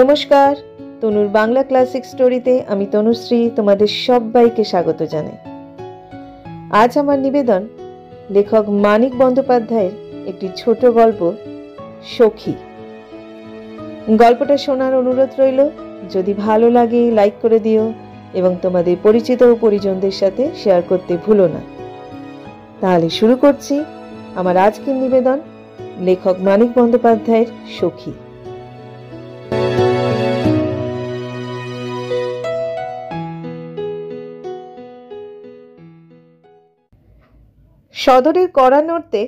নমস্কার, তনুর বাংলা ক্লাসিক স্টোরিতে আমি তনুশ্রী তোমাদের সবাইকে স্বাগত জানাই। আজ আমার নিবেদন লেখক মানিক বন্দ্যোপাধ্যায়ের একটি ছোট গল্প সখী। গল্পটা শোনার অনুরোধ রইল। যদি ভালো লাগে লাইক করে দিও এবং তোমাদের পরিচিত ও পরিজনদের সাথে শেয়ার করতে ভুলো না। তাহলে শুরু করছি আমার আজকের নিবেদন লেখক মানিক বন্দ্যোপাধ্যায়ের সখী। সদরের কড়া নড়তে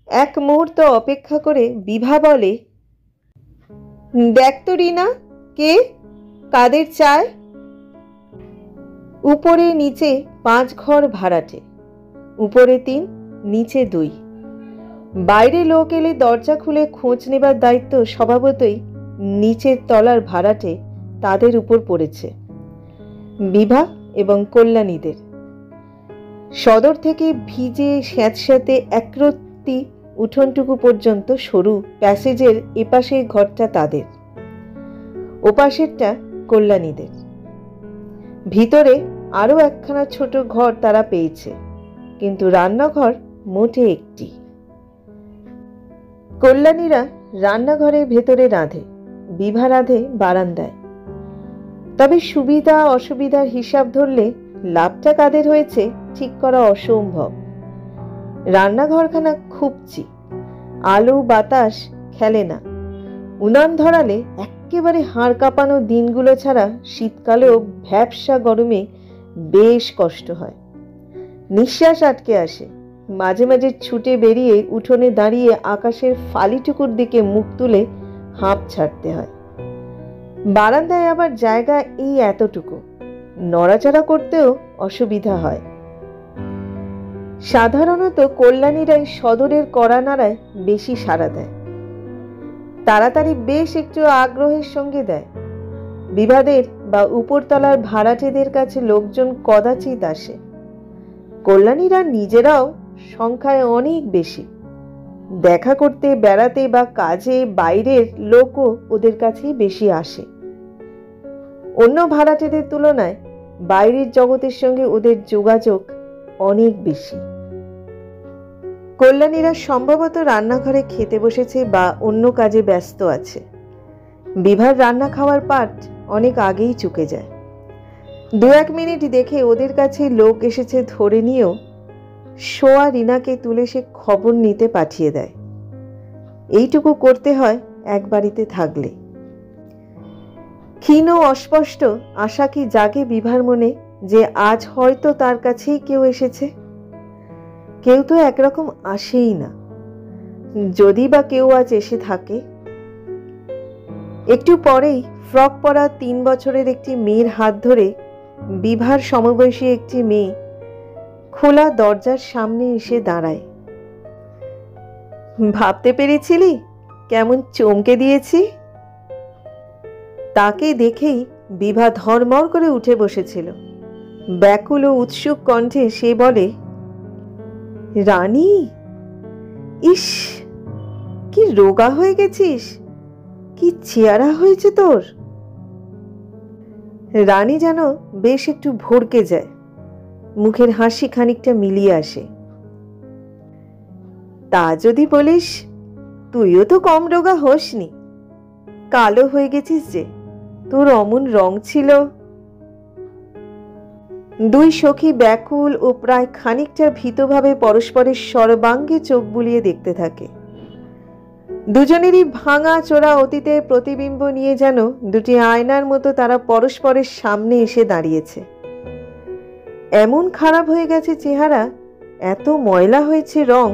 এক মুহূর্ত অপেক্ষা করে বিভা বলে, দেখ তো রিনা, কে কাদের চায়? উপরে নিচে 5 ঘর ভাড়াটে, উপরে 3, নিচে 2। বাইরে লোক এলে দরজা খুলে খোঁজ নেবার দায়িত্ব স্বভাবতই নিচের তলার ভাড়াটে তাদের উপর পড়েছে, বিভা এবং কল্যাণীদের। সদর থেকে ভিজে স্যাঁতস্যাঁতে একরত্তি উঠোনটুকু পর্যন্ত সরু প্যাসেজের এপাশে ঘরটা তাদের, ওপাশেরটা কল্যাণীদের। ভিতরে আরও একখানা ছোট ঘর তারা পেয়েছে, কিন্তু রান্নাঘর মোটে একটি। কল্যাণীরা রান্নাঘরের ভেতরে রাঁধে, বিভা রাঁধে বারান্দায়। তবে সুবিধা অসুবিধার হিসাব ধরলে লাভটা কাদের হয়েছে ঠিক করা অসম্ভব। রান্নাঘরখানা খুবচি, আলো বাতাস খেলে না। উনান ধরালে একেবারে হাড় কাঁপানো দিনগুলো ছাড়া শীতকালেও ভ্যাপসা গরমে বেশ কষ্ট হয়। নিঃশ্বাস আটকে আসে। মাঝে মাঝে ছুটে বেরিয়ে উঠোনে দাঁড়িয়ে আকাশের ফালিটুকুর দিকে মুখ তুলে হাঁপ ছাড়তে হয়। বারান্দায় আবার জায়গা এই এতটুকু, নড়াচড়া করতেও অসুবিধা হয়। সাধারণত কল্যাণীরাই সদরের কড়া নাড়ায় বেশি সাড়া দেয়, তাড়াতাড়ি বেশ একটু আগ্রহের সঙ্গে দেয়। বিবাদের বা উপরতলার ভাড়াটেদের কাছে লোকজন কদাচিৎ আসে। কল্যাণীরা নিজেরাও সংখ্যায় অনেক বেশি। দেখা করতে, বেড়াতে বা কাজে বাইরের লোকও ওদের কাছেই বেশি আসে। অন্য ভাড়াটেদের তুলনায় বাইরের জগতের সঙ্গে ওদের যোগাযোগ অনেক বেশি। কল্যাণীরা সম্ভবত রান্নাঘরে খেতে বসেছে বা অন্য কাজে ব্যস্ত আছে। বিভার রান্না খাওয়ার পাট অনেক আগেই চুকে যায়। 2-1 মিনিট দেখে ওদের কাছে লোক এসেছে ধরে নিয়েও শোয়া রিনাকে তুলে সে খবর নিতে পাঠিয়ে দেয়। এইটুকু করতে হয় এক বাড়িতে থাকলে। ক্ষীণ অস্পষ্ট আশা কি জাগে বিভার মনে যে আজ হয়তো তার কাছেই কেউ এসেছে। কেউ তো একরকম আসেই না, যদি বা কেউ আজ এসে থাকে। একটু পরেই ফ্রক পরা 3 বছরের একটি মেয়ের হাত ধরে বিভার সমবয়সী একটি মেয়ে খোলা দরজার সামনে এসে দাঁড়ায়। ভাবতে পেরেছিলি কেমন চমকে দিয়েছি? তাকে দেখেই বিভা ধর্মর করে উঠে বসেছিল। ব্যাকুল ও উৎসুক কণ্ঠে সে বলে, রানী, ইস কি রোগা হয়ে গেছিস, কি চেহারা হয়েছে তোর। রানী যেন বেশ একটু ভড়কে যায়, মুখের হাসি খানিকটা মিলিয়ে আসে। তা যদি বলিস, তুইও তো কম রোগা হোসনি, কালো হয়ে গেছিস যে, তোর অমন রং ছিল। 2 সখী ব্যাকুল ও প্রায় খানিকটা ভীতভাবে পরস্পরের সর্বাঙ্গে চোখ বুলিয়ে দেখতে থাকে। দুজনেরই ভাঙা চোরা অতীতের প্রতিবিম্ব নিয়ে যেন দুটি আয়নার মতো তারা পরস্পরের সামনে এসে দাঁড়িয়েছে। এমন খারাপ হয়ে গেছে চেহারা, এত ময়লা হয়েছে রং,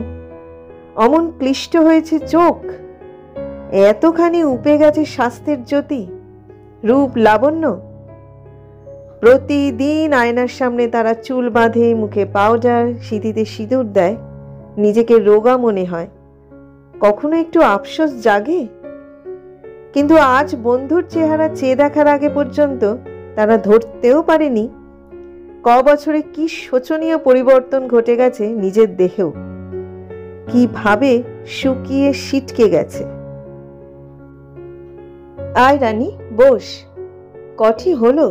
অমন ক্লিষ্ট হয়েছে চোখ, এতখানি উপে গেছে স্বাস্থ্যের জ্যোতি, রূপ লাবণ্য। প্রতিদিন আয়নার সামনে তারা চুল বাঁধে, মুখে পাউডার, সিঁথিতে সিঁদুর দেয়, নিজেকে রোগা মনে হয়। কখনো একটু আফসোস জাগে। কিন্তু আজ বন্ধুর চেহারা চেয়ে দেখার আগে পর্যন্ত তারা ধরতেও পারেনি বছরে কি শোচনীয় পরিবর্তন ঘটে গেছে নিজের দেহেও, কিভাবে শুকিয়ে সিটকে গেছে। আয় রানী, বস, কটি হলো?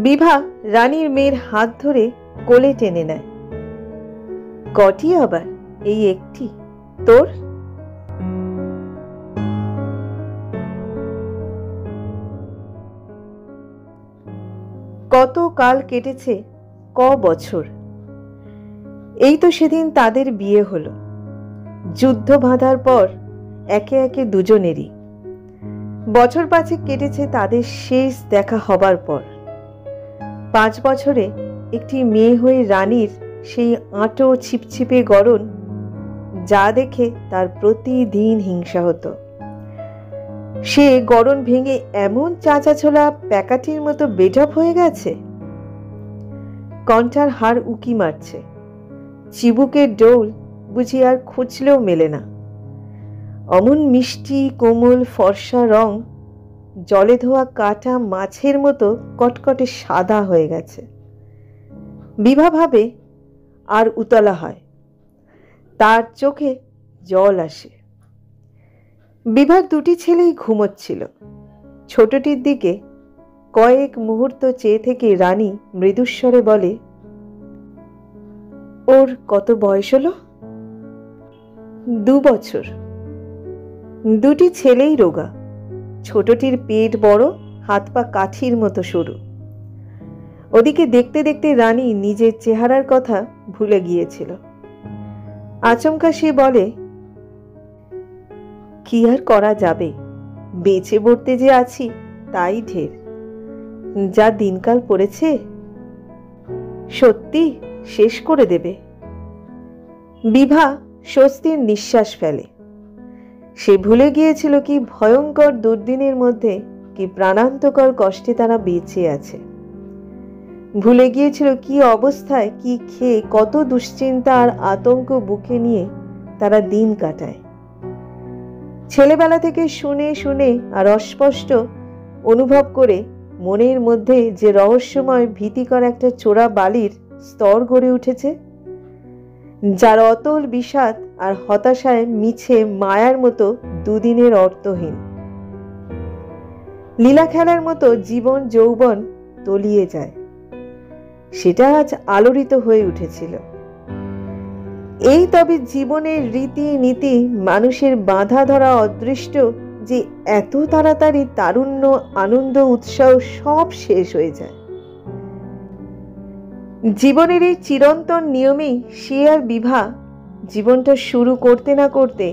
বিভা রানীর মেয়ের হাত ধরে কোলে টেনে নেয়। কটি আবার? এই একটি। তোর? কত কাল কেটেছে, ক বছর। এই তো সেদিন তাদের বিয়ে হলো। যুদ্ধ বাঁধার পর একে একে দুজনেরই। বছর 5 কেটেছে তাদের শেষ দেখা হবার পর। 5 বছরে একটি মেয়ে হয়ে রানীর সেই আঁটো ছিপছিপে গড়ন, যা দেখে তার প্রতিদিন হিংসা হতো। সে গড়ন ভেঙে এমন চাঁচাছোলা প্যাকাটির মতো বেঢপ হয়ে গেছে। কণ্ঠার হাড় উকি মারছে। চিবুকের ডৌল বুঝি আর খুঁজলেও মেলে না। অমন মিষ্টি কোমল ফর্সা রং জলে ধোয়া কাটা মাছের মতো কটকটে সাদা হয়ে গেছে। বিভা ভাবে আর উতলা হয়, তার চোখে জল আসে। বিভার 2টি ছেলেই ঘুমোচ্ছিল। ছোটটির দিকে কয়েক মুহূর্ত চেয়ে থেকে রানী মৃদুস্বরে বলে, ওর কত বয়স হলো? 2 বছর। 2টি ছেলেই রোগা। ছোটটির পেট বড়, হাত পা কাঠির মতো সরু। ওদিকে দেখতে দেখতে রানী নিজের চেহারার কথা ভুলে গিয়েছিল। আচমকা সে বলে, কি আর করা যাবে, বেঁচে পড়তে যে আছি তাই ঢের। যা দিনকাল পড়েছে, সত্যি শেষ করে দেবে। বিভা স্বস্তির নিঃশ্বাস ফেলে। সে ভুলে গিয়েছিল কি ভয়ঙ্কর দুর্দিনের মধ্যে, কি প্রাণান্তকর কষ্টে তারা বেঁচে আছে। ভুলে গিয়েছিল কি অবস্থায়, কি খেয়ে, কত দুশ্চিন্তা আর আতঙ্ক বুকে নিয়ে তারা দিন কাটায়। ছেলেবেলা থেকে শুনে শুনে আর অস্পষ্ট অনুভব করে মনের মধ্যে যে রহস্যময় ভীতিকর একটা চোরা বালির স্তর গড়ে উঠেছে, যার অতল বিষাদ আর হতাশায় মিছে মায়ার মতো দুদিনের অর্থহীন। লীলা খেলার মতো জীবন যৌবন তলিয়ে যায়, সেটা আজ আলোড়িত হয়ে উঠেছিল। এই তবে জীবনের রীতি নীতি, মানুষের বাঁধা ধরা অদৃষ্ট যে এত তাড়াতাড়ি তারুণ্য, আনন্দ, উৎসাহ সব শেষ হয়ে যায়। জীবনের এই চিরন্তন নিয়মেই সে আর বিভা জীবনটা শুরু করতে না করতে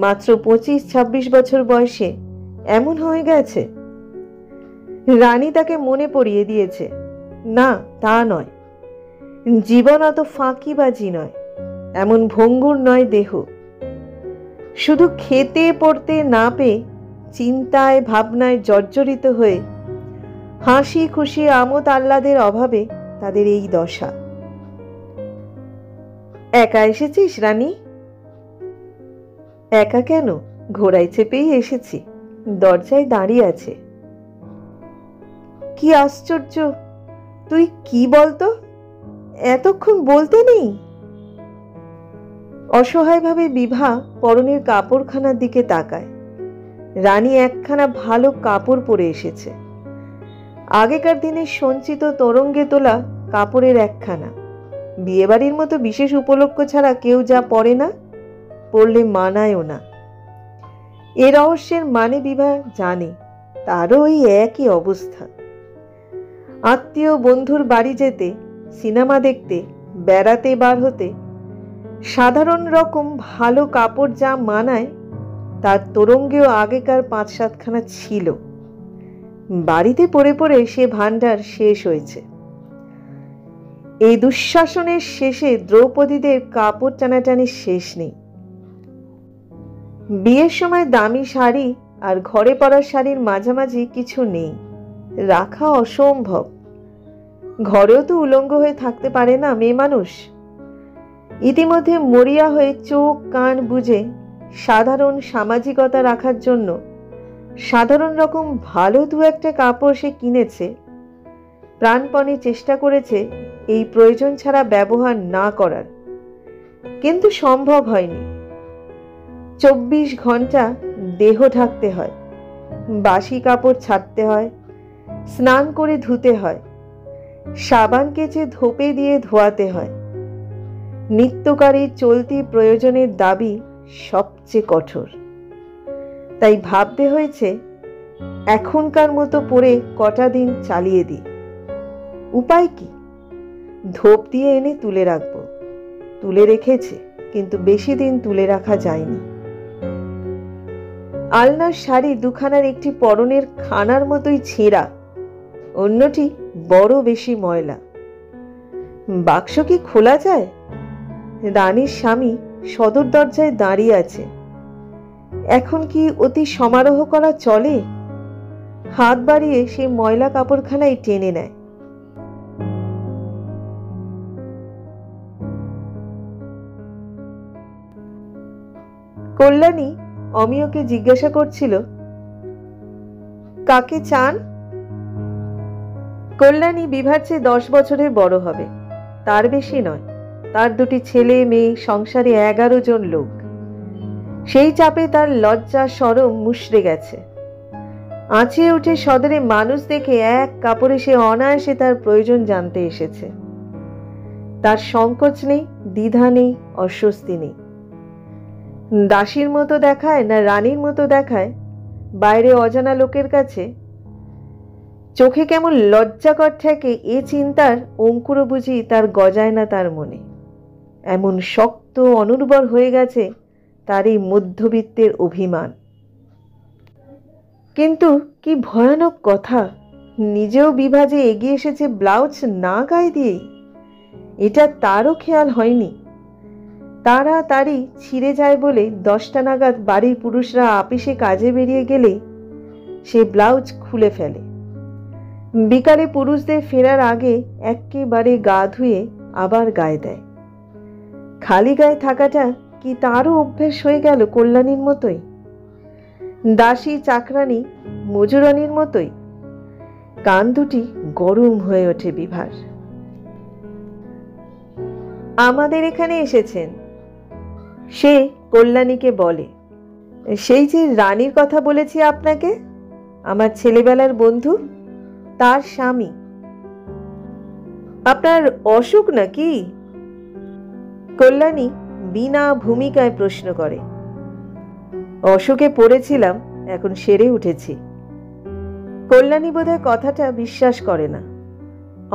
মাত্র 25-26 বছর বয়সে এমন হয়ে গেছে। রানী তাকে মনে পড়িয়ে দিয়েছে, না তা নয়, জীবন অত ফাঁকিবাজি নয়, এমন ভঙ্গুর নয় দেহ। শুধু খেতে পড়তে না পেয়ে, চিন্তায় ভাবনায় জর্জরিত হয়ে, হাসি খুশি আমোদ আহ্লাদের অভাবে তাদের এই দশা। একা এসেছিস রানী? একা কেন, ঘোড়ায় চেপেই এসেছি, দরজায় দাঁড়িয়ে আছে। কি আশ্চর্য, তুই কি বলতো, এতক্ষণ বলতে নেই? অসহায়ভাবে বিভা পরনের কাপড়খানার দিকে তাকায়। রানী একখানা ভালো কাপড় পরে এসেছে। আগেকার দিনে সঞ্চিত তরঙ্গে তোলা কাপড়ের একখানা। বিয়েবাড়ির মতো বিশেষ উপলক্ষ ছাড়া কেউ যা পরে না, পরলে মানায়ও না। এ রহস্যের মানে বিভা জানে, তারও ওই একই অবস্থা। আত্মীয় বন্ধুর বাড়ি যেতে, সিনেমা দেখতে, বেড়াতে বার হতে সাধারণ রকম ভালো কাপড় যা মানায়, তার তরঙ্গেও আগেকার 5-7 খানা ছিল। বাড়িতে পরে পরে সে ভান্ডার শেষ হয়েছে। এই দুঃশাসনের শেষে দ্রৌপদীদের কাপড় টানাটানি শেষ নেই। বিয়ের সময় দামি শাড়ি আর ঘরে পরা শাড়ির মাঝামাঝি কিছু নেই, রাখা অসম্ভব। ঘরেও তো উলঙ্গ হয়ে থাকতে পারে না মেয়ে মানুষ। ইতিমধ্যে মরিয়া হয়ে চোখ কান বুজে সাধারণ সামাজিকতা রাখার জন্য সাধারণ রকম ভালো 2-1টা কাপড় সে কিনেছে। প্রাণপণে চেষ্টা করেছে এই প্রয়োজন ছাড়া ব্যবহার না করার, কিন্তু সম্ভব হয়নি। 24 ঘন্টা দেহ ঢাকতে হয়, বাসি কাপড় ছাড়তে হয়, স্নান করে ধুতে হয়, সাবান কেচে ধোপে দিয়ে ধোয়াতে হয়। নিত্যকারী চলতি প্রয়োজনের দাবি সবচেয়ে কঠোর। তাই ভাবতে হয়েছে এখনকার মতো পরে কটা দিন চালিয়ে দিই। উপায় কি? ধোপ দিয়ে এনে তুলে রাখবো। তুলে রেখেছে, কিন্তু বেশি দিন তুলে রাখা যায়নি। আলনার শাড়ি দুখানার একটি পরনের খানার মতোই ছেঁড়া, অন্যটি বড় বেশি ময়লা। বাক্স কি খোলা যায়? রানীর স্বামী সদর দরজায় দাঁড়িয়ে আছে। এখন কি অতি সমারোহ করা চলে? হাত বাড়িয়ে সে ময়লা কাপড়খানায় টেনে নেয়। কল্যাণী অমিয়কে জিজ্ঞাসা করছিল, কাকে চান? কল্যাণী বিভার চেয়ে 10 বছরের বড় হবে, তার বেশি নয়। তার দুটি ছেলে মেয়ে, সংসারে 11 জন লোক। সেই চাপে তার লজ্জা শরম মুষড়ে গেছে। আঁচিয়ে উঠে সদরে মানুষ দেখে এক কাপড়ে সে অনায়াসে তার প্রয়োজন জানতে এসেছে। তার সংকোচ নেই, দ্বিধা নেই, অস্বস্তি নেই। দাসীর মতো দেখায় না রানীর মতো দেখায় বাইরে অজানা লোকের কাছে, চোখে কেমন লজ্জাকর ঠেকে এ চিন্তার অঙ্কুর বুঝি তার গজায় না তার মনে। এমন শক্ত অনুর্বর হয়ে গেছে তার এই মধ্যবিত্তের অভিমান। কিন্তু কি ভয়ানক কথা, নিজেও বিভাজে এগিয়ে এসেছে ব্লাউজ না গায়ে দিয়েই। এটা তারও খেয়াল হয়নি। তাড়াতাড়ি ছিঁড়ে যায় বলে 10টা নাগাদ বাড়ির পুরুষরা আপিসে কাজে বেরিয়ে গেলে সে ব্লাউজ খুলে ফেলে। বিকালে পুরুষদের ফেরার আগে একেবারে গা ধুয়ে আবার গায়ে দেয়। খালি গায়ে থাকাটা কি তারও অভ্যেস হয়ে গেল কল্যাণীর মতোই? দাসী চাকরানি মজুরানির মতোই? কান দুটি গরম হয়ে ওঠে বিভার। আমাদের এখানে এসেছেন, সে কল্যাণীকে বলে। সেই যে রানীর কথা বলেছি আপনাকে, আমার ছেলেবেলার বন্ধু, তার স্বামী। আপনার অসুখ নাকি? কল্যাণী বিনা ভূমিকায় প্রশ্ন করে। অসুখে পড়েছিলাম, এখন সেরে উঠেছি। কল্যাণী বোধহয় কথাটা বিশ্বাস করে না।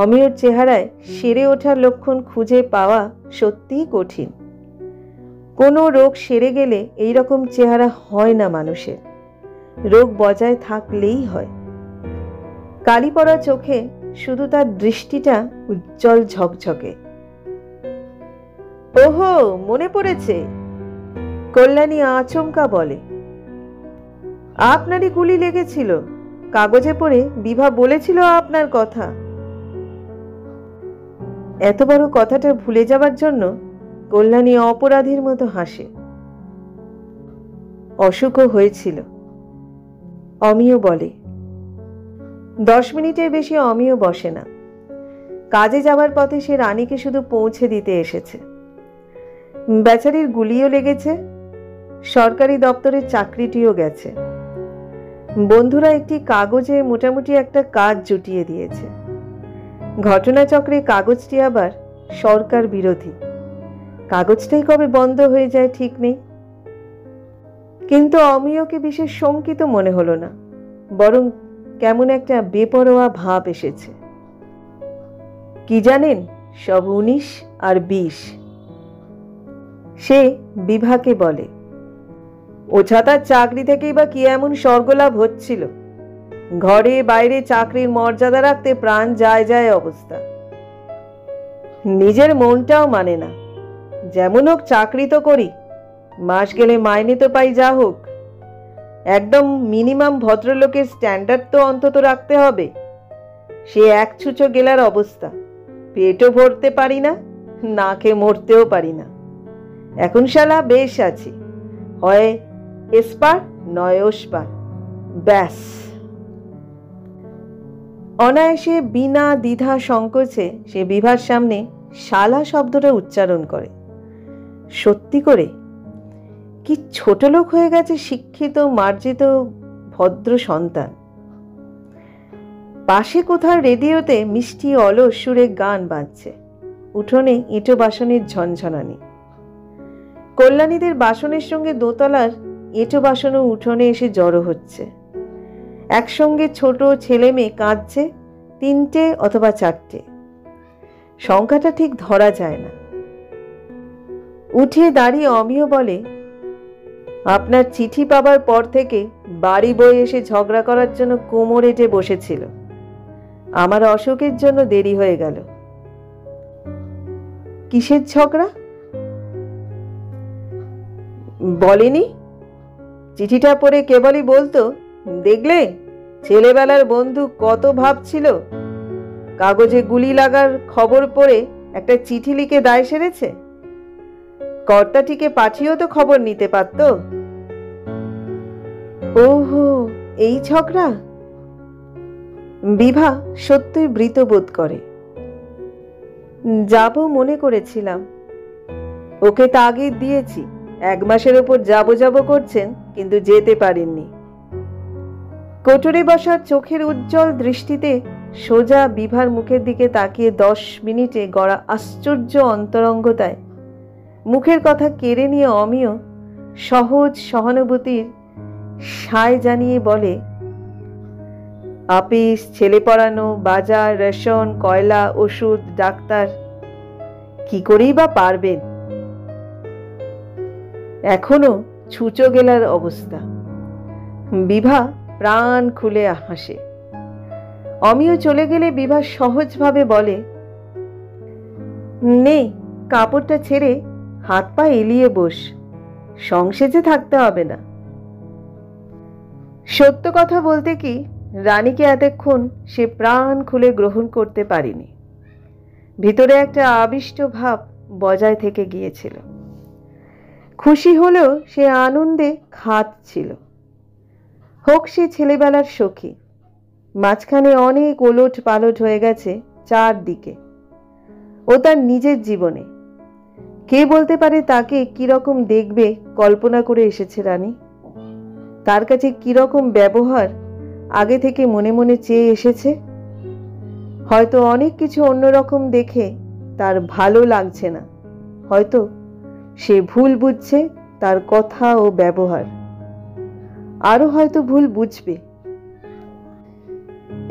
অমিয়র চেহারায় সেরে ওঠার লক্ষণ খুঁজে পাওয়া সত্যিই কঠিন। কোনো রোগ সেরে গেলে এই রকম চেহারা হয় না মানুষের, রোগ বজায় থাকলেই হয়। কালি পড়া চোখে শুধু তার দৃষ্টিটা উজ্জ্বল ঝকঝকে। ওহো, মনে পড়েছে, কল্যাণী আচমকা বলে। আপনারই গুলি লেগেছিল, কাগজে পড়ে বিভা বলেছিল আপনার কথা। এত বড় কথাটা ভুলে যাবার জন্য কল্যাণী অপরাধীর মতো হাসে। অসুখও হয়েছিল, অমিয় বলে। 10 মিনিটের বেশি অমিয় বসে না। কাজে যাবার পথে সে রানীকে শুধু পৌঁছে দিতে এসেছে। বেচারির গুলিও লেগেছে, সরকারি দপ্তরের চাকরিটিও গেছে। বন্ধুরা একটি কাগজে মোটামুটি একটা কাজ জুটিয়ে দিয়েছে। ঘটনাচক্রে কাগজটি আবার সরকার বিরোধী। কাগজটাই কবে বন্ধ হয়ে যায় ঠিক নেই। কিন্তু অমিয়কে বিশেষ শঙ্কিত মনে হলো না, বরং কেমন একটা বেপরোয়া ভাব এসেছে। কি জানেন, সব 19 আর 20। সে বিভাকে বলে। ওছাতার চাকরি থেকেই বা কি এমন স্বর্গলাভ হচ্ছিল? ঘরে বাইরে চাকরির মর্যাদা রাখতে প্রাণ যায় যায় অবস্থা। নিজের মনটাও মানে না। যেমন হোক চাকরি তো করি, মাস গেলে মাইনে তো পাই, যা হোক। একদম মিনিমাম ভদ্রলোকের স্ট্যান্ডার্ড তো অন্তত রাখতে হবে। সে এক ছুঁচো গেলার অবস্থা। পেটও ভরতে পারি না, না খেয়ে মরতেও পারি না। এখন শালা বেশ আছি, হয় এসপার নয় ওসপার, ব্যাস। অনায়াসে বিনা দ্বিধা সংকোচে সে বিভার সামনে শালা শব্দটা উচ্চারণ করে। সত্যি করে কি ছোট লোক হয়ে গেছে শিক্ষিত, মার্জিত ভদ্র সন্তান। পাশে কোথাও রেডিওতে মিষ্টি অলস সুরে গান বাজছে, উঠোনে এঁটো বাসনের ঝনঝনানি। কল্যাণীদের বাসনের সঙ্গে দোতলার এঁটো বাসনও উঠোনে এসে জড়ো হচ্ছে। একসঙ্গে ছোট ছেলে মেয়ে কাঁদছে, 3টে অথবা 4টে, সংখ্যাটা ঠিক ধরা যায় না। উঠে দাঁড়িয়ে অমিয় বলে, আপনার চিঠি পাবার পর থেকে বাড়ি বয়ে এসে ঝগড়া করার জন্য কোমর এঁটে বসেছিল। আমার অসুখের জন্য দেরি হয়ে গেল। কিসের ঝগড়া? বলেনি? চিঠিটা পড়ে কেবলই বলতো, দেখলে ছেলেবেলার বন্ধু কত ভাবছিল, কাগজে গুলি লাগার খবর পড়ে একটা চিঠি লিখে দায় সেরেছে। কর্তাটিকে পাঠিয়েও তো খবর নিতে পারত। ওহো, এই ঝগড়া। বিভা সত্যই বৃত বোধ করে। যাব মনে করেছিলাম, ওকে তাগিদ দিয়েছি, 1 মাসের ওপর যাব করছেন, কিন্তু যেতে পারেননি। কোটরে বসার চোখের উজ্জ্বল দৃষ্টিতে সোজা বিভার মুখের দিকে তাকিয়ে 10 মিনিটে গড়া আশ্চর্য অন্তরঙ্গতায় মুখের কথা কেড়ে নিয়ে অমিয় সহজ সহানুভূতির সায় জানিয়ে বলে, আপিস, ছেলে পড়ানো, বাজার, রেশন, কয়লা, ওষুধ, ডাক্তার, কি করেই বা পারবেন? এখনো ছুঁচো গেলার অবস্থা। বিভা প্রাণ খুলে হাসে। অমিয় চলে গেলে বিভা সহজভাবে বলে, নে কাপড়টা ছেড়ে হাত পা এলিয়ে বস, সংসেজে থাকতে হবে না। সত্য কথা বলতে কি, রানীকে এতক্ষণ সে প্রাণ খুলে গ্রহণ করতে পারেনি। ভিতরে একটা আবিষ্ট ভাব বজায় থেকে গিয়েছিল। খুশি হলেও সে আনন্দে খাত ছিল। হোক সে ছেলেবেলার সখী, মাঝখানে অনেক ওলট পালট হয়ে গেছে চারদিকে। ও তার নিজের জীবনে কে বলতে পারে তাকে কিরকম দেখবে কল্পনা করে এসেছে রানী? তার কাছে কিরকম ব্যবহার আগে থেকে মনে মনে চেয়ে এসেছে? হয়তো অনেক কিছু অন্যরকম দেখে তার ভালো লাগছে না, হয়তো সে ভুল বুঝছে তার কথা ও ব্যবহার, আরো হয়তো ভুল বুঝবে।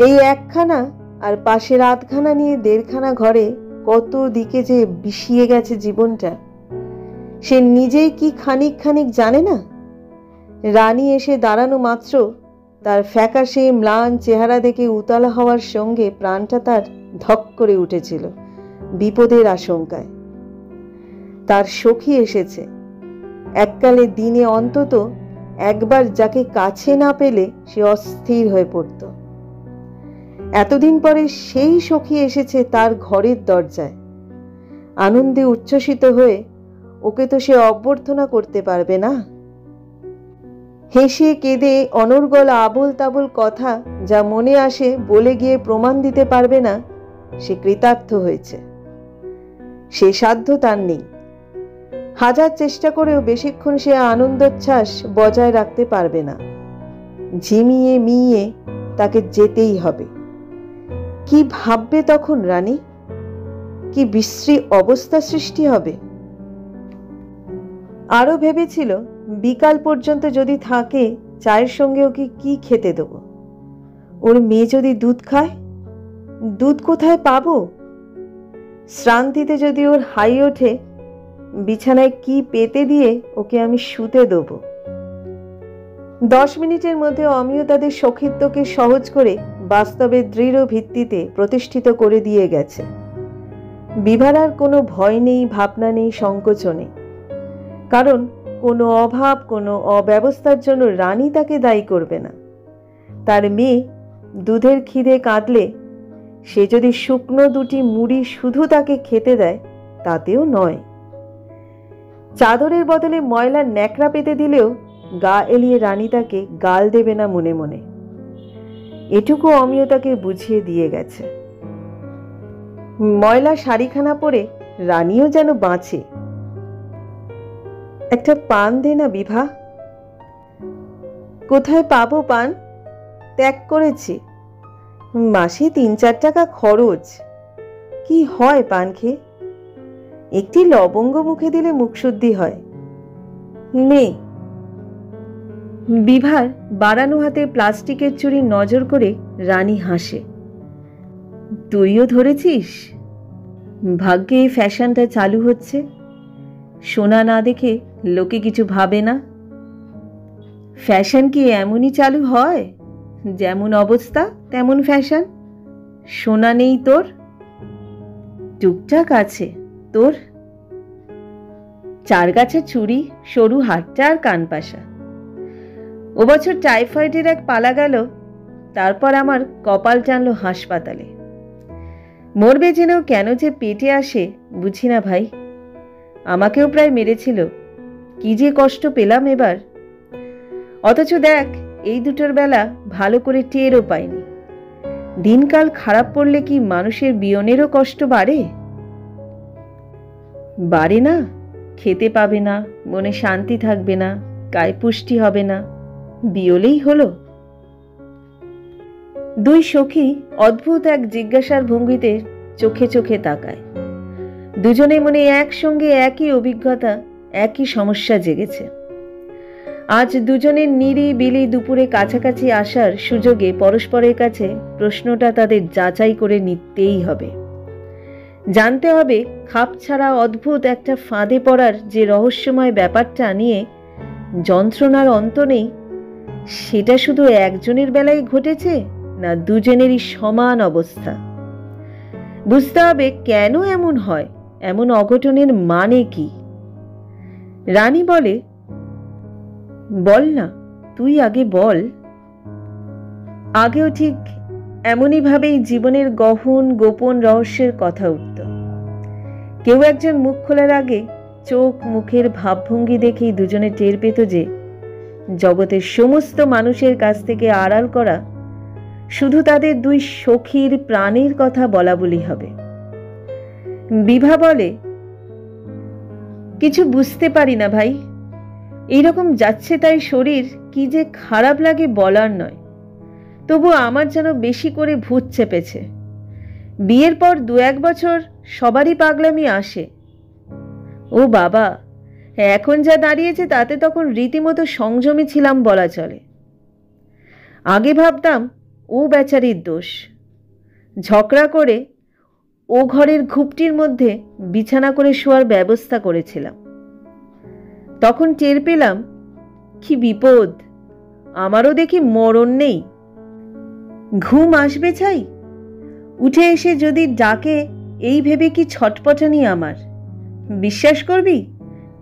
এই 1খানা আর পাশের 8খানা নিয়ে 1.5খানা ঘরে কত দিকে যে বিষিয়ে গেছে জীবনটা, সে নিজেই কি খানিক খানিক জানে না? রানী এসে দাঁড়ানো মাত্র তার ফ্যাকাশে ম্লান চেহারা দেখে উতলা হওয়ার সঙ্গে প্রাণটা তার ধক করে উঠেছিল বিপদের আশঙ্কায়। তার সখী এসেছে, এককালে দিনে অন্তত একবার যাকে কাছে না পেলে সে অস্থির হয়ে পড়ত। এতদিন পরে সেই সখী এসেছে তার ঘরের দরজায়। আনন্দে উচ্ছ্বসিত হয়ে ওকে তো সে অভ্যর্থনা করতে পারবে না। হেসে কেঁদে অনর্গল আবোল তাবোল কথা যা মনে আসে বলে গিয়ে প্রমাণ দিতে পারবে না সে কৃতার্থ হয়েছে, সে সাধ্য তার নেই। হাজার চেষ্টা করেও বেশিক্ষণ সে আনন্দোচ্ছ্বাস বজায় রাখতে পারবে না। ঝিমিয়ে মিয়ে তাকে যেতেই হবে। কি ভাববে তখন রানী? কি বিশ্রী অবস্থা সৃষ্টি হবে। আরো ভেবেছিল বিকাল পর্যন্ত যদি থাকে চায়ের সঙ্গে ওকে কি খেতে দেব। ওর মেয়ে যদি দুধ খায়, দুধ কোথায় পাবো? শ্রান্তিতে যদি ওর হাই ওঠে, বিছানায় কি পেতে দিয়ে ওকে আমি শুতে দেব। 10 মিনিটের মধ্যে অমিয় তাদের সখিত্বকে সহজ করে বাস্তবের দৃঢ় ভিত্তিতে প্রতিষ্ঠিত করে দিয়ে গেছে। বিভার আর কোনো ভয় নেই, ভাবনা নেই, সংকোচ নেই। কারণ কোনো অভাব, কোনো অব্যবস্থার জন্য রানী তাকে দায়ী করবে না। তার মেয়ে দুধের খিদে কাঁদলে সে যদি শুকনো 2টি মুড়ি শুধু তাকে খেতে দেয়, তাতেও নয়। চাদরের বদলে ময়লার ন্যাকড়া পেতে দিলেও গা এলিয়ে রানী তাকে গাল দেবে না মনে মনে। এটুকু অমিয় তাকে বুঝিয়ে দিয়ে গেছে। ময়লা শাড়িখানা পরে রানীও যেন বাঁচে। একটা পান দে না বিভা। কোথায় পাবো পান? ত্যাগ করেছি। মাসে ৩-৪ টাকা খরচ। কি হয় পান খেয়ে? একটি লবঙ্গ মুখে দিলে মুখশুদ্ধি হয়। নে। বিভার বাড়ানো হাতে প্লাস্টিকের চুড়ি নজর করে রানী হাসে। তুইও ধরেছিস? ভাগ্যে এই ফ্যাশনটা চালু হচ্ছে। সোনা না দেখে লোকে কিছু ভাবে না। ফ্যাশন কি এমনই চালু হয়? যেমন অবস্থা তেমন ফ্যাশন। সোনা নেই তোর? টুকটাক আছে। তোর? 4 গাছের চুড়ি, সরু হাতটা আর কানপাশা। ও বছর টাইফয়েডের এক পালা গেল, তারপর আমার কপাল টানলো হাসপাতালে। মরবে জেনেও কেন যে পেটে আসে বুঝি না ভাই। আমাকেও প্রায় মেরেছিল। কি যে কষ্ট পেলাম এবার। অথচ দেখ, এই দুটোর বেলা ভালো করে টেরও পাইনি। দিনকাল খারাপ পড়লে কি মানুষের বিয়নেরও কষ্ট বাড়ে? বাড়ে না? খেতে পাবে না, মনে শান্তি থাকবে না, গায়ে পুষ্টি হবে না, বিয়লেই হলো। দুই সখী অদ্ভুত এক জিজ্ঞাসার ভঙ্গিতে চোখে চোখে তাকায়। দুজনে মনে একসঙ্গে একই অভিজ্ঞতা, একই সমস্যা জেগেছে। আজ দুজনের নিরিবিলি দুপুরে কাছাকাছি আসার সুযোগে পরস্পরের কাছে প্রশ্নটা তাদের যাচাই করে নিতেই হবে। জানতে হবে খাপ ছাড়া অদ্ভুত একটা ফাঁদে পড়ার যে রহস্যময় ব্যাপারটা নিয়ে যন্ত্রণার অন্ত নেই, সেটা শুধু একজনের বেলায় ঘটেছে না দুজনেরই সমান অবস্থা। বুঝতে হবে কেন এমন হয়, এমন অঘটনের মানে কি। রানী বলে, বল না, তুই আগে বল। আগেও ঠিক এমনই ভাবেই জীবনের গহন গোপন রহস্যের কথা উঠত। কেউ একজন মুখ খোলার আগে চোখ মুখের ভাবভঙ্গি দেখেই দুজনে টের পেত যে জগতের সমস্ত মানুষের কাছ থেকে আড়াল করা শুধু তাদের দুই সখীর প্রাণের কথা বলা বলি হবে। বিভা বলে, কিছু বুঝতে পারি না ভাই। এইরকম যাচ্ছে তাই শরীর কি যে খারাপ লাগে বলার নয়। তবু আমার যেন বেশি করে ভূত চেপেছে। বিয়ের পর 2-1 বছর সবারই পাগলামি আসে। ও বাবা, এখন যা দাঁড়িয়েছে তাতে তখন রীতিমতো সংযমী ছিলাম বলা চলে। আগে ভাবতাম ও বেচারির দোষ। ঝগড়া করে ও ঘরের ঘুপটির মধ্যে বিছানা করে শোয়ার ব্যবস্থা করেছিলাম। তখন টের পেলাম কি বিপদ। আমারও দেখি মরণ নেই। ঘুম আসবে চাই, উঠে এসে যদি ডাকে এই ভেবে কি ছটপটানি আমার। বিশ্বাস করবি,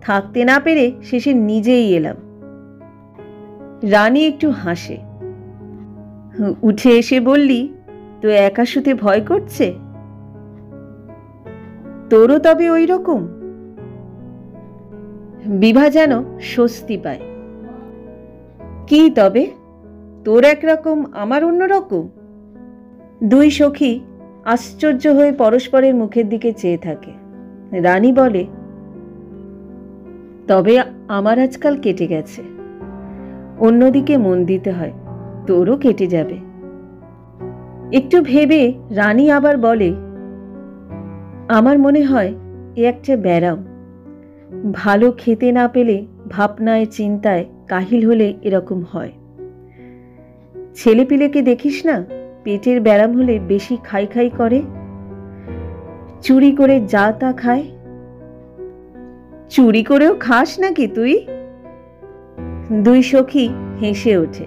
থাকতে না পেরে শেষে নিজেই এলাম। রানী একটু হাসে। উঠে এসে বললি, তো একা শুতে ভয় করছে? তোরও তবে ওই রকম? বিভা যেন স্বস্তি পায়। কি তবে, তোর একরকম আমার অন্যরকম? দুই সখী আশ্চর্য হয়ে পরস্পরের মুখের দিকে চেয়ে থাকে। রানী বলে, তবে আমার আজকাল কেটে গেছে। অন্যদিকে মন দিতে হয়, তোরও কেটে যাবে। একটু ভেবে রানী আবার বলে, আমার মনে হয় এ একটা ব্যারাম। ভালো খেতে না পেলে ভাবনায় চিন্তায় কাহিল হলে এরকম হয়। ছেলেপিলেকে দেখিস না, পেটের ব্যারাম হলে বেশি খাই খাই করে, চুরি করে যা তা খায়। চুরি করেও খাস নাকি তুই? দুই সখী হেসে ওঠে।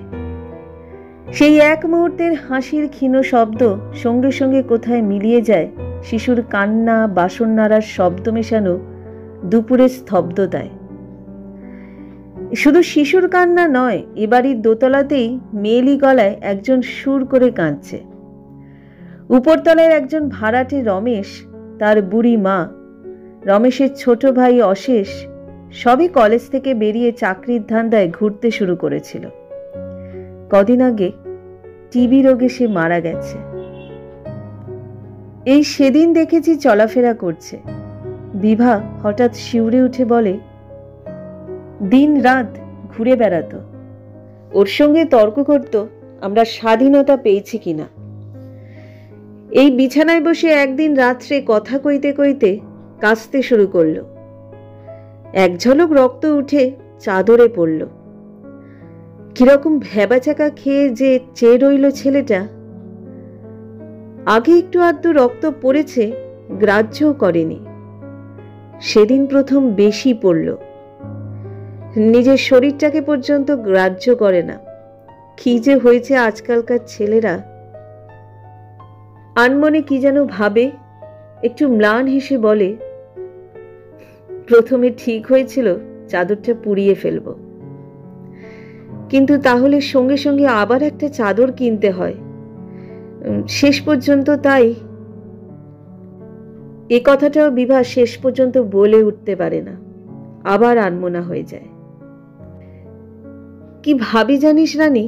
সেই এক মুহূর্তের হাসির ক্ষীণ শব্দ সঙ্গে সঙ্গে কোথায় মিলিয়ে যায় শিশুর কান্না, বাসন নাড়ার শব্দ মেশানো দুপুরের স্তব্ধতায়। শুধু শিশুর কান্না নয়, এবাড়ির দোতলাতেই মেয়েলি গলায় একজন সুর করে কাঁদছে। উপরতলায় একজন ভাড়াটে রমেশ, তার বুড়ি মা, রমেশের ছোট ভাই অশেষ সবই কলেজ থেকে বেরিয়ে চাকরির ধান্দায় ঘুরতে শুরু করেছিল। কদিন আগে টিবি রোগে সে মারা গেছে। এই সেদিন দেখেছি চলাফেরা করছে। বিভা হঠাৎ শিউরে উঠে বলে, দিন রাত ঘুরে বেড়াতো, ওর সঙ্গে তর্ক করত আমরা স্বাধীনতা পেয়েছি কিনা। এই বিছানায় বসে একদিন রাত্রে কথা কইতে কইতে কাঁচতে শুরু করলো। এক ঝলক রক্ত উঠে চাদরে পড়ল। কিরকম ভ্যাবাচাকা খেয়ে যে চেয়ে রইল ছেলেটা। আগে একটু আধটু রক্ত পড়েছে, গ্রাহ্যও করেনি। সেদিন প্রথম বেশি পড়ল। নিজের শরীরটাকে পর্যন্ত গ্রাহ্য করে না। কি যে হয়েছে আজকালকার ছেলেরা। আনমনে কি যেন ভাবে, একটু ম্লান হেসে বলে, প্রথমে ঠিক হয়েছিল চাদরটা পুড়িয়ে ফেলব, কিন্তু তাহলে সঙ্গে সঙ্গে আবার একটা চাদর কিনতে হয়। শেষ পর্যন্ত তাই। এ কথাটাও বিভা শেষ পর্যন্ত বলে উঠতে পারে না, আবার আনমনা হয়ে যায়। কি ভাবি জানিস রানী,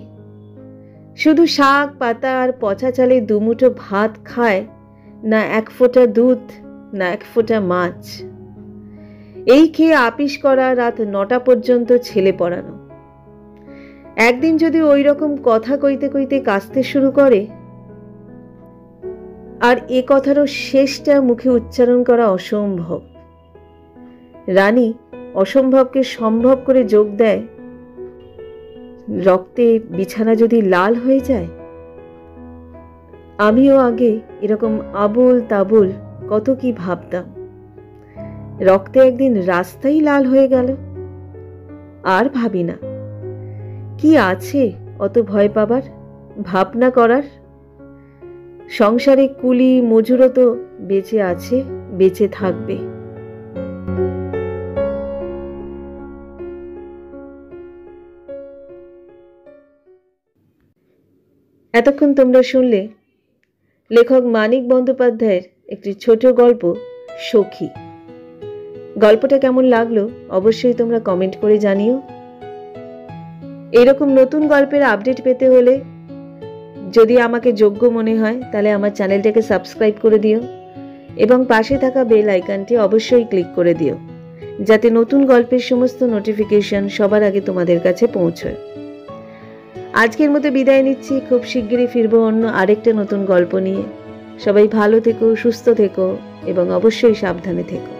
শুধু শাক পাতা আর পচা চালে দুমুঠো ভাত খায় না, এক ফোঁটা দুধ না এক ফোঁটা মাছ। এই খেয়ে আপিস করা, রাত 9টা পর্যন্ত ছেলে পড়ানো। একদিন যদি ওই রকম কথা কইতে কইতে কাঁচতে শুরু করে, আর এ কথারও শেষটা মুখে উচ্চারণ করা অসম্ভব। রানী অসম্ভবকে সম্ভব করে যোগ দেয়, রক্তে বিছানা যদি লাল হয়ে যায়। আমিও আগে এরকম আবুল তাবুল কত কি ভাবতাম। রক্তে একদিন রাস্তাই লাল হয়ে গেল, আর ভাবি না। কি আছে অত ভয় পাবার, ভাবনা করার? সংসারে কুলি মজুরও তো বেঁচে আছে, বেঁচে থাকবে। এতক্ষণ তোমরা শুনলে লেখক মানিক বন্দ্যোপাধ্যায়ের একটি ছোট গল্প সখী। গল্পটা কেমন লাগলো অবশ্যই তোমরা কমেন্ট করে জানিও। এরকম নতুন গল্পের আপডেট পেতে হলে যদি আমাকে যোগ্য মনে হয় তাহলে আমার চ্যানেলটাকে সাবস্ক্রাইব করে দিও এবং পাশে থাকা বেল আইকনটি অবশ্যই ক্লিক করে দিও, যাতে নতুন গল্পের সমস্ত নোটিফিকেশন সবার আগে তোমাদের কাছে পৌঁছয়। আজকের মতো বিদায় নিচ্ছি। খুব শিগগিরই ফিরবো অন্য আরেকটা নতুন গল্প নিয়ে। সবাই ভালো থেকো, সুস্থ থেকো এবং অবশ্যই সাবধানে থেকো।